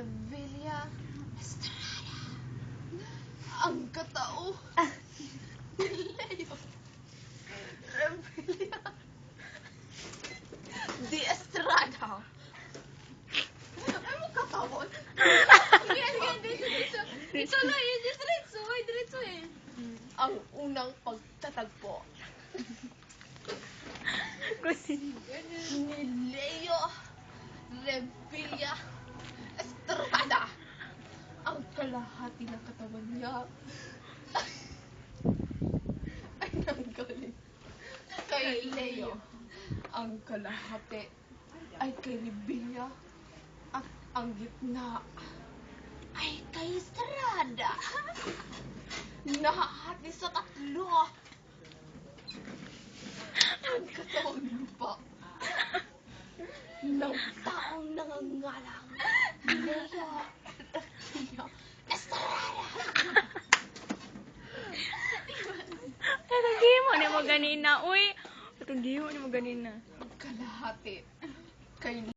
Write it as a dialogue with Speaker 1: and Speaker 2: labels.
Speaker 1: Revilla Estrada. Ang katao ni Leo Revilla de Estrada. Ay mo katawon. Sige, dito. Ito lang yun, diretso eh. Ang unang pagtatagpo ni Leo Revilla Estrada. Ang kalahati ng katawan niya ay nanggaling kay Leo. Ang kalahati ay kay Revilla. At ang gitna ay kay Estrada. Nahahati sa tatlo. Ang katawang lupa ng taong nangangalang Leo Revilla Estrada.
Speaker 2: Itong gihimo ni mo ganina, uy. Itong gihimo ni mo ganina.
Speaker 1: Kalahati kay